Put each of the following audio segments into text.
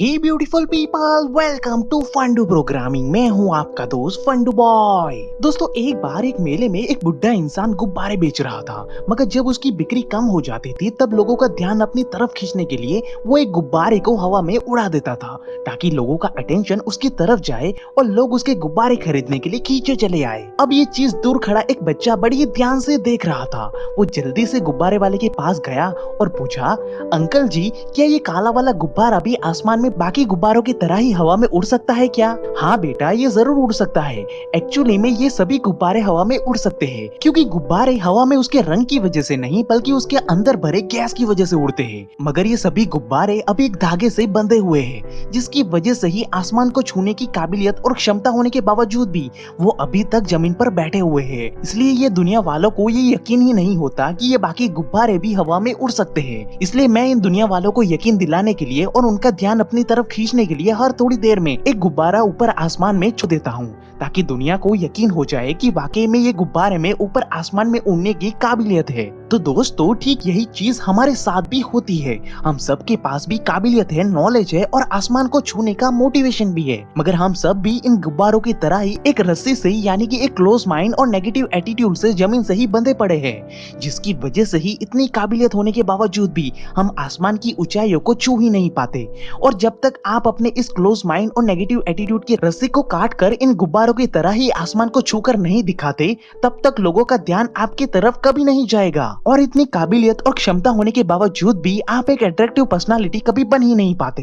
Hey beautiful people, welcome to Fundoo programming. मैं हूँ आपका दोस्त फंडू बॉय। दोस्तों, एक बार एक मेले में एक बुढ़ा इंसान गुब्बारे बेच रहा था, मगर जब उसकी बिक्री कम हो जाती थी तब लोगों का ध्यान अपनी तरफ खींचने के लिए वो एक गुब्बारे को हवा में उड़ा देता था, ताकि लोगों का अटेंशन उसकी तरफ जाए और लोग उसके गुब्बारे खरीदने के लिए खींचे चले आए। अब ये चीज दूर खड़ा एक बच्चा बड़ी ध्यान से देख रहा था। वो जल्दी से गुब्बारे वाले के पास गया और पूछा, अंकल जी, क्या ये काला वाला गुब्बारा भी आसमान में बाकी गुब्बारों की तरह ही हवा में उड़ सकता है क्या? हाँ बेटा, ये जरूर उड़ सकता है। एक्चुअली में ये सभी गुब्बारे हवा में उड़ सकते हैं, क्योंकि गुब्बारे हवा में उसके रंग की वजह से नहीं बल्कि उसके अंदर भरे गैस की वजह से उड़ते हैं। मगर ये सभी गुब्बारे अभी एक धागे से बंधे हुए हैं, जिसकी वजह से ही आसमान को छूने की काबिलियत और क्षमता होने के बावजूद भी वो अभी तक जमीन पर बैठे हुए हैं। इसलिए ये दुनिया वालों को ये यकीन ही नहीं होता कि ये बाकी गुब्बारे भी हवा में उड़ सकते हैं। इसलिए मैं इन दुनिया वालों को यकीन दिलाने के लिए और उनका ध्यान अपनी तरफ खींचने के लिए हर थोड़ी देर में एक गुब्बारा ऊपर आसमान में छू देता हूँ, ताकि दुनिया को यकीन हो जाए कि वाकई में ये गुब्बारे में ऊपर आसमान में उड़ने की काबिलियत है। तो दोस्तों, ठीक यही चीज हमारे साथ भी होती है। हम सब के पास भी काबिलियत है, नॉलेज है और आसमान को छूने का मोटिवेशन भी है, मगर हम सब भी इन गुब्बारों की तरह ही एक रस्सी से, यानी कि एक क्लोज माइंड और नेगेटिव एटीट्यूड से जमीन से ही बंधे पड़े हैं, जिसकी वजह से ही इतनी काबिलियत होने के बावजूद भी हम आसमान की ऊंचाइयों को छू ही नहीं पाते। और जब तक आप अपने इस क्लोज माइंड और नेगेटिव एटीट्यूड की रस्सी को काट कर इन गुब्बारों की तरह ही आसमान को छूकर नहीं दिखाते, तब तक लोगों का ध्यान आपकी तरफ कभी नहीं जाएगा। और इतनी काबिलियत और क्षमता होने के बावजूद भी आप एक अट्रैक्टिव पर्सनालिटी कभी बन ही नहीं पाते।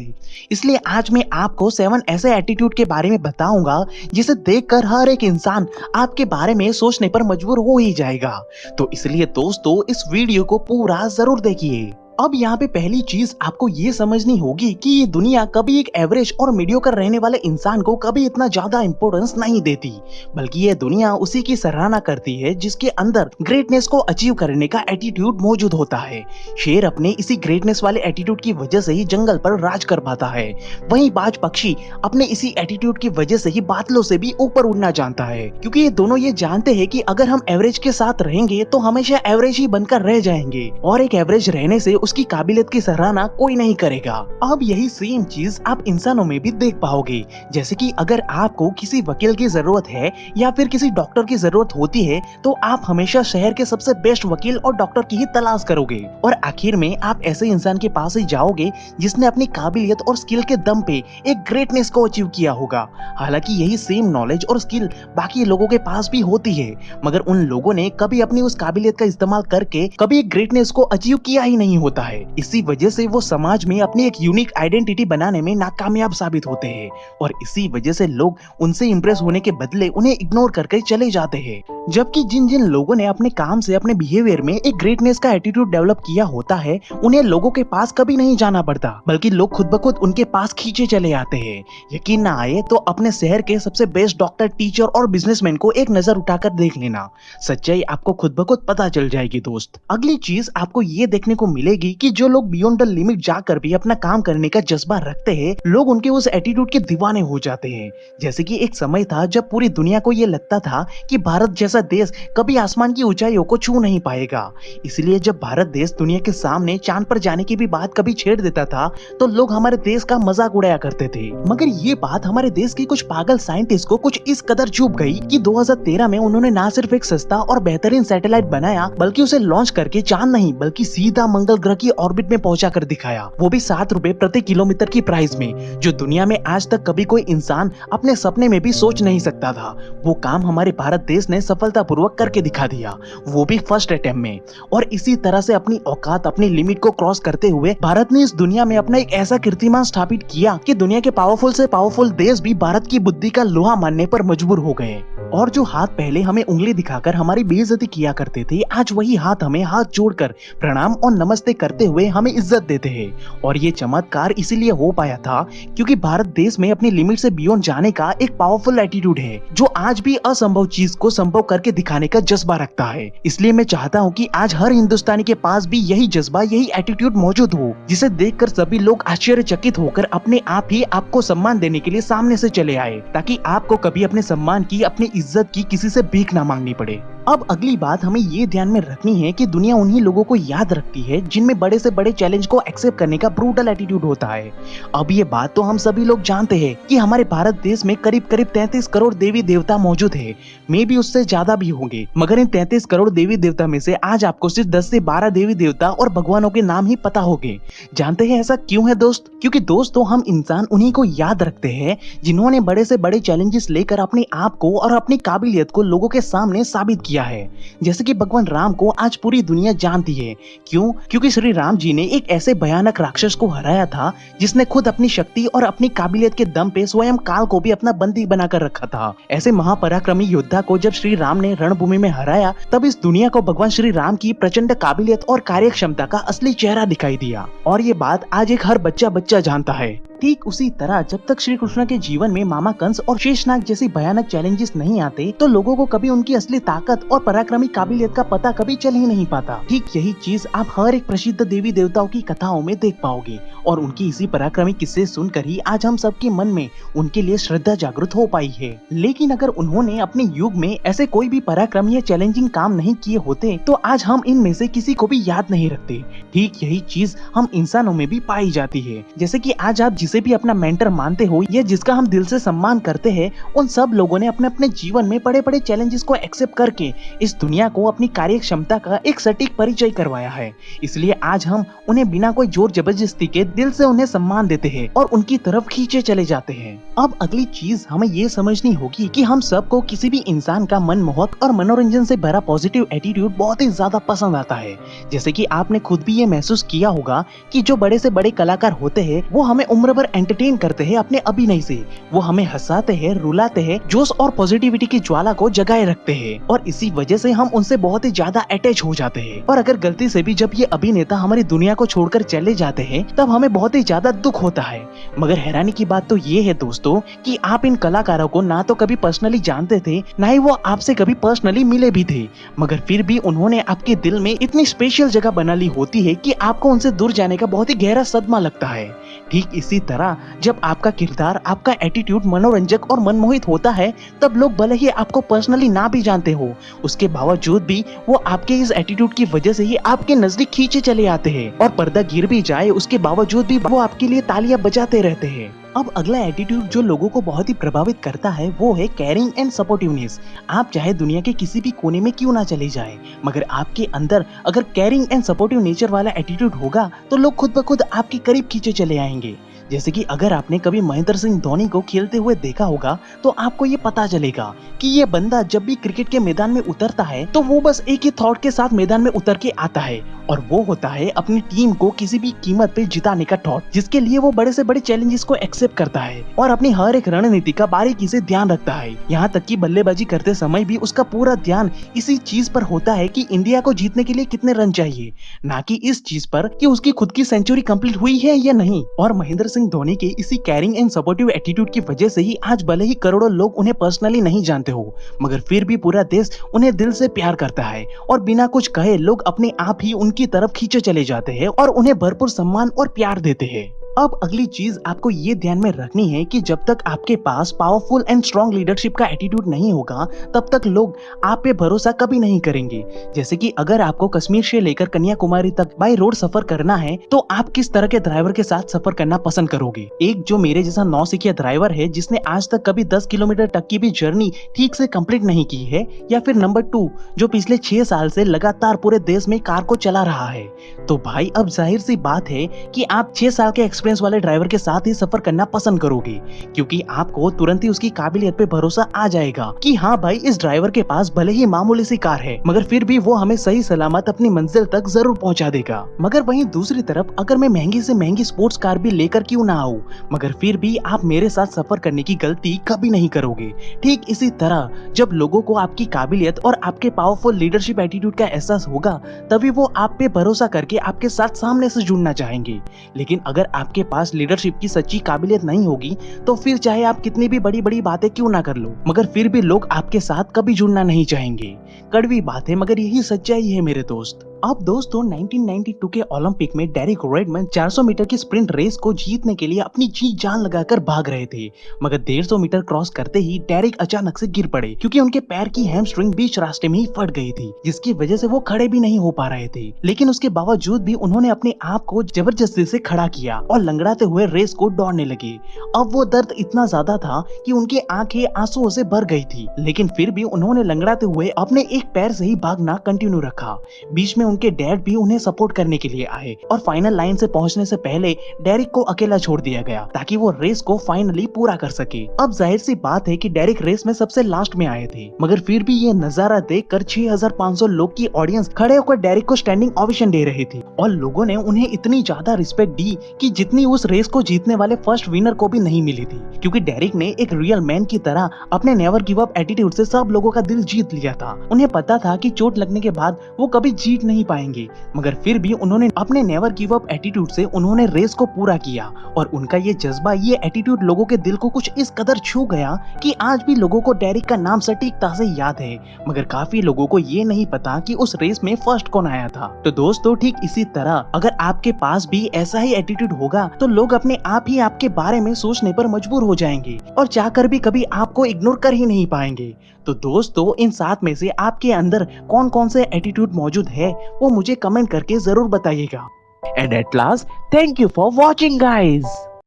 इसलिए आज मैं आपको 7 ऐसे एटीट्यूड के बारे में बताऊंगा जिसे देखकर हर एक इंसान आपके बारे में सोचने पर मजबूर हो ही जाएगा। तो इसलिए दोस्तों, इस वीडियो को पूरा जरूर देखिए। अब यहाँ पे पहली चीज आपको ये समझनी होगी कि ये दुनिया कभी एक एवरेज और मीडियोकर रहने वाले इंसान को कभी इतना ज्यादा इंपॉर्टेंस नहीं देती, बल्कि ये दुनिया उसी की सराहना करती है जिसके अंदर ग्रेटनेस को अचीव करने का एटीट्यूड मौजूद होता है। शेर अपने इसी ग्रेटनेस वाले एटीट्यूड की वजह से ही जंगल पर राज कर पाता है, वहीं बाज पक्षी अपने इसी एटीट्यूड की वजह से ही बादलों से भी ऊपर उड़ना जानता है, क्योंकि ये दोनों ये जानते हैं कि अगर हम एवरेज के साथ रहेंगे तो हमेशा एवरेज ही बनकर रह जाएंगे, और एक एवरेज रहने से उसकी काबिलियत की सराहना कोई नहीं करेगा। अब यही सेम चीज आप इंसानों में भी देख पाओगे, जैसे कि अगर आपको किसी वकील की जरूरत है या फिर किसी डॉक्टर की जरूरत होती है, तो आप हमेशा शहर के सबसे बेस्ट वकील और डॉक्टर की ही तलाश करोगे, और आखिर में आप ऐसे इंसान के पास ही जाओगे जिसने अपनी काबिलियत और स्किल के दम पे एक ग्रेटनेस को अचीव किया होगा। हालांकि यही सेम नॉलेज और स्किल बाकी लोगों के पास भी होती है, मगर उन लोगों ने कभी अपनी उस काबिलियत का इस्तेमाल करके कभी एक ग्रेटनेस को अचीव किया ही नहीं होता है। इसी वजह से वो समाज में अपनी एक यूनिक आइडेंटिटी बनाने में नाकामयाब साबित होते हैं, और इसी वजह से लोग उनसे इंप्रेस होने के बदले उन्हें इग्नोर करके चले जाते हैं। जबकि जिन जिन लोगों ने अपने काम से, अपने बिहेवियर में एक ग्रेटनेस का एटीट्यूड डेवलप किया होता है, उन्हें लोगों के पास कभी नहीं जाना पड़ता, बल्कि लोग खुद ब खुद उनके पास खींचे चले आते हैं। यकीन ना आए तो अपने शहर के सबसे बेस्ट डॉक्टर, टीचर और बिजनेसमैन को एक नजर उठाकर देख लेना, सच्चाई आपको खुद ब खुद पता चल जाएगी। दोस्त, अगली चीज आपको ये देखने को मिलेगी कि जो लोग बियॉन्ड द लिमिट जाकर भी अपना काम करने का जज्बा रखते हैं, लोग उनके उस एटीट्यूड के दीवाने हो जाते हैं। जैसे कि एक समय था जब पूरी दुनिया को ये लगता था कि भारत जैसा देश कभी आसमान की ऊंचाइयों को छू नहीं पाएगा। इसलिए जब भारत देश दुनिया के सामने चांद पर जाने की भी बात कभी छेड़ देता था, तो लोग हमारे देश का मजाक उड़ाया करते थे। मगर ये बात हमारे देश के कुछ पागल साइंटिस्ट को कुछ इस कदर चुभ गई कि 2013 में उन्होंने ना सिर्फ एक सस्ता और बेहतरीन सैटेलाइट बनाया, बल्कि उसे लॉन्च करके चांद नहीं बल्कि सीधा मंगल ग्रह की ऑर्बिट में पहुंचा कर दिखाया, वो भी 7 रुपए प्रति किलोमीटर की प्राइस में, जो दुनिया में आज तक कभी कोई इंसान अपने सपने में भी सोच नहीं सकता था। वो काम हमारे भारत देश ने सफलतापूर्वक करके दिखा दिया, वो भी फर्स्ट अटेम्प्ट में। और इसी तरह से अपनी औकात, अपनी लिमिट को क्रॉस करते हुए भारत ने इस दुनिया में अपना एक ऐसा कीर्तिमान स्थापित किया कि दुनिया के पावरफुल से पावरफुल देश भी भारत की बुद्धि का लोहा मानने पर मजबूर हो गए। और जो हाथ पहले हमें उंगली दिखाकर हमारी बेइज्जती किया करते थे, आज वही हाथ हमें हाथ जोड़कर प्रणाम और नमस्ते करते हुए हमें इज्जत देते हैं। और ये चमत्कार इसीलिए हो पाया था क्योंकि भारत देश में अपनी लिमिट से बियॉन्ड जाने का एक पावरफुल एटीट्यूड है, जो आज भी असंभव चीज को संभव करके दिखाने का जज्बा रखता है। इसलिए मैं चाहता हूँ कि आज हर हिंदुस्तानी के पास भी यही जज्बा, यही एटीट्यूड मौजूद हो, जिसे देखकर सभी लोग आश्चर्यचकित होकर अपने आप ही आपको सम्मान देने के लिए सामने से चले आए, ताकि आपको कभी अपने सम्मान की, अपनी इज्जत की किसी से भीख ना मांगनी पड़े। अब अगली बात हमें ये ध्यान में रखनी है कि दुनिया उन्हीं लोगों को याद रखती है जिनमें बड़े से बड़े चैलेंज को एक्सेप्ट करने का ब्रूटल एटीट्यूड होता है। अब ये बात तो हम सभी लोग जानते हैं कि हमारे भारत देश में करीब करीब 33 करोड़ देवी देवता मौजूद है, मे भी उससे ज्यादा भी होंगे। मगर इन 33 करोड़ देवी देवता में से आज आपको सिर्फ 10 से 12 देवी देवता और भगवानों के नाम ही पता होंगे। जानते हैं ऐसा क्यों है दोस्त? क्योंकि दोस्तों हम इंसान उन्हीं को याद रखते हैं जिन्होंने बड़े से बड़े चैलेंजेस लेकर अपने आप को और अपनी काबिलियत को लोगों के सामने साबित किया है। जैसे कि भगवान राम को आज पूरी दुनिया जानती है। क्यों? क्योंकि श्री राम जी ने एक ऐसे भयानक राक्षस को हराया था जिसने खुद अपनी शक्ति और अपनी काबिलियत के दम पे स्वयं काल को भी अपना बंदी बनाकर रखा था। ऐसे महापराक्रमी योद्धा को जब श्री राम ने रणभूमि में हराया तब इस दुनिया को भगवान श्री राम की प्रचंड काबिलियत और कार्य क्षमता का असली चेहरा दिखाई दिया। और ये बात आज एक हर बच्चा जानता है। ठीक उसी तरह जब तक श्री कृष्ण के जीवन में मामा कंस और शेषनाग जैसी भयानक चैलेंजेस नहीं आते तो लोगों को कभी उनकी असली ताकत और पराक्रमी काबिलियत का पता कभी चल ही नहीं पाता। ठीक यही चीज आप हर एक प्रसिद्ध देवी देवताओं की कथाओं में देख पाओगे और उनकी इसी पराक्रमी किस्से सुनकर ही आज हम सबके मन में उनके लिए श्रद्धा जागृत हो पाई है। लेकिन अगर उन्होंने अपने युग में ऐसे कोई भी पराक्रमी या चैलेंजिंग काम नहीं किए होते तो आज हम इनमें से किसी को भी याद नहीं रखते। ठीक यही चीज हम इंसानों में भी पाई जाती है। जैसे कि आज आप जिसे भी अपना मेंटर मानते हो या जिसका हम दिल से सम्मान करते हैं, उन सब लोगों ने अपने अपने जीवन में बड़े बड़े चैलेंजेस को एक्सेप्ट करके इस दुनिया को अपनी कार्य क्षमता का एक सटीक परिचय करवाया है। इसलिए आज हम उन्हें बिना कोई जोर जबरदस्ती के दिल से उन्हें सम्मान देते हैं और उनकी तरफ खींचे चले जाते हैं। अब अगली चीज हमें ये समझनी होगी कि हम सबको किसी भी इंसान का मनमोहक और मनोरंजन से भरा पॉजिटिव एटीट्यूड बहुत ही ज्यादा पसंद आता है। जैसे कि आपने खुद भी ये महसूस किया होगा कि जो बड़े से बड़े कलाकार होते हैं वो हमें उम्र भर एंटरटेन करते हैं अपने अभिनय से। वो हमें हंसाते हैं, रुलाते हैं, जोश और पॉजिटिविटी की ज्वाला को जगाए रखते हैं और इसी वजह से हम उनसे बहुत ही ज्यादा अटैच हो जाते हैं। और अगर गलती से भी जब ये अभिनेता हमारी दुनिया को छोड़कर चले जाते हैं तब हमें बहुत ही ज्यादा दुख होता है। मगर हैरानी की बात तो ये है दोस्तों कि आप इन कलाकारों को ना तो कभी पर्सनली जानते थे, ना ही वो आपसे कभी पर्सनली मिले भी थे, मगर फिर भी उन्होंने आपके दिल में इतनी स्पेशल जगह बना ली होती है कि आपको उनसे दूर जाने का बहुत ही गहरा सदमा लगता है। ठीक इसी तरह जब आपका किरदार, आपका एटीट्यूड मनोरंजक और मनमोहित होता है तब लोग भले ही आपको पर्सनली ना भी जानते हो, उसके बावजूद भी वो आपके इस एटीट्यूड की वजह से ही आपके नजदीक खींचे चले आते हैं और पर्दा गिर भी जाए उसके बावजूद भी वो आपके लिए तालियां बजाते रहते हैं। अब अगला एटीट्यूड जो लोगों को बहुत ही प्रभावित करता है वो है केयरिंग एंड सपोर्टिवनेस। आप चाहे दुनिया के किसी भी कोने में क्यों ना चले जाएं, मगर आपके अंदर अगर केयरिंग एंड सपोर्टिव नेचर वाला एटीट्यूड होगा तो लोग खुद ब खुद आपके करीब खींचे चले आएंगे। जैसे कि अगर आपने कभी महेंद्र सिंह धोनी को खेलते हुए देखा होगा तो आपको ये पता चलेगा कि ये बंदा जब भी क्रिकेट के मैदान में उतरता है तो वो बस एक ही थॉट के साथ मैदान में उतर के आता है और वो होता है अपनी टीम को किसी भी कीमत पे जिताने का थॉट, जिसके लिए वो बड़े से बड़े चैलेंजेस को एक्सेप्ट करता है और अपनी हर एक रणनीति का बारीकी से ध्यान रखता है। यहाँ तक कि बल्लेबाजी करते समय भी उसका पूरा ध्यान इसी चीज पर होता है कि इंडिया को जीतने के लिए कितने रन चाहिए, ना कि इस चीज पर कि उसकी खुद की सेंचुरी कंप्लीट हुई है या नहीं। और महेंद्र सिंह धोनी के इसी केयरिंग एंड सपोर्टिव एटीट्यूड की वजह से ही आज भले ही करोड़ों लोग उन्हें पर्सनली नहीं जानते हो, मगर फिर भी पूरा देश उन्हें दिल से प्यार करता है और बिना कुछ कहे लोग अपने आप ही उनकी तरफ खींचे चले जाते हैं और उन्हें भरपूर सम्मान और प्यार देते हैं। अब अगली चीज आपको ये ध्यान में रखनी है कि जब तक आपके पास पावरफुल एंड स्ट्रॉन्ग लीडरशिप का एटीट्यूड नहीं होगा तब तक लोग आप पे भरोसा कभी नहीं करेंगे। जैसे कि अगर आपको कश्मीर से लेकर कन्याकुमारी तक बाय रोड सफर करना है तो आप किस तरह के ड्राइवर के साथ सफर करना पसंद करोगे? एक जो मेरे जैसा नौसिखिया ड्राइवर है जिसने आज तक कभी 10 किलोमीटर तक की भी जर्नी ठीक से कंप्लीट नहीं की है, या फिर नंबर 2 जो पिछले 6 साल से लगातार पूरे देश में कार को चला रहा है? तो भाई अब जाहिर सी बात है कि आप 6 साल के एक्सपीरियंस वाले ड्राइवर के साथ ही सफर करना पसंद करोगे, क्योंकि आपको तुरंत ही उसकी काबिलियत पे भरोसा आ जाएगा कि हाँ भाई इस ड्राइवर के पास भले ही मामूली सी कार है मगर फिर भी वो हमें सही सलामत अपनी मंजिल तक जरूर पहुंचा देगा। मगर वहीं दूसरी तरफ अगर मैं महंगी से महंगी स्पोर्ट्स कार भी लेकर क्यों ना आऊं, मगर फिर भी आप मेरे साथ सफर करने की गलती कभी नहीं करोगे। ठीक इसी तरह जब लोगों को आपकी काबिलियत और आपके पावरफुल लीडरशिप एटीट्यूड का एहसास होगा तभी वो आप पे भरोसा करके आपके साथ सामने से जुड़ना चाहेंगे। लेकिन अगर आपके पास लीडरशिप की सच्ची काबिलियत नहीं होगी तो फिर चाहे आप कितनी भी बड़ी बड़ी बातें क्यों ना कर लो, मगर फिर भी लोग आपके साथ कभी जुड़ना नहीं चाहेंगे। कड़वी बात है मगर यही सच्चाई है मेरे दोस्त। अब दोस्तों 1992 के ओलंपिक में डेरिक रेडमैन 400 मीटर की स्प्रिंट रेस को जीतने के लिए अपनी जी जान लगाकर भाग रहे थे, मगर 150 मीटर क्रॉस करते ही डेरिक अचानक से गिर पड़े क्योंकि उनके पैर की हैमस्ट्रिंग बीच रास्ते में ही फट गई थी, जिसकी वजह से वो खड़े भी नहीं हो पा रहे थे। लेकिन उसके बावजूद भी उन्होंने अपने आप को जबरदस्ती से खड़ा किया और लंगड़ाते हुए रेस को दौड़ने लगे। अब वो दर्द इतना ज्यादा था कि उनकी आंखें आंसुओं से भर गई थी, लेकिन फिर भी उन्होंने लंगड़ाते हुए अपने एक पैर से ही भागना कंटिन्यू रखा। बीच में उनके डैड भी उन्हें सपोर्ट करने के लिए आए और फाइनल लाइन से पहुंचने से पहले डेरिक को अकेला छोड़ दिया गया ताकि वो रेस को फाइनली पूरा कर सके। अब जाहिर सी बात है कि डेरिक रेस में सबसे लास्ट में आए थे, मगर फिर भी ये नजारा देखकर 6500 लोग की ऑडियंस खड़े होकर डेरिक को स्टैंडिंग ओवेशन दे रही थी और लोगों ने उन्हें इतनी ज्यादा रिस्पेक्ट दी कि जितनी उस रेस को जीतने वाले फर्स्ट विनर को भी नहीं मिली थी, क्योंकि डेरिक ने एक रियल मैन की तरह अपने नेवर गिव अप एटीट्यूड से सब लोगों का दिल जीत लिया था। उन्हें पता था कि चोट लगने के बाद वो कभी जीत नहीं पाएंगे, मगर फिर भी उन्होंने अपने नेवर गिव अप एटीट्यूड से उन्होंने रेस को पूरा किया और उनका ये जज्बा, ये एटीट्यूड लोगों के दिल को कुछ इस कदर छू गया कि आज भी लोगों को डेरिक का नाम सटीकता से याद है। मगर काफी लोगों को ये नहीं पता कि उस रेस में फर्स्ट कौन आया था। तो दोस्तों ठीक इसी तरह अगर आपके पास भी ऐसा ही एटीट्यूड होगा तो लोग अपने आप ही आपके बारे में सोचने पर मजबूर हो जाएंगे और चाहकर भी कभी आपको इग्नोर कर ही नहीं पाएंगे। तो दोस्तों इन 7 में से आपके अंदर कौन कौन से एटीट्यूड मौजूद है वो मुझे कमेंट करके जरूर बताइएगा। And at last, thank you for watching guys.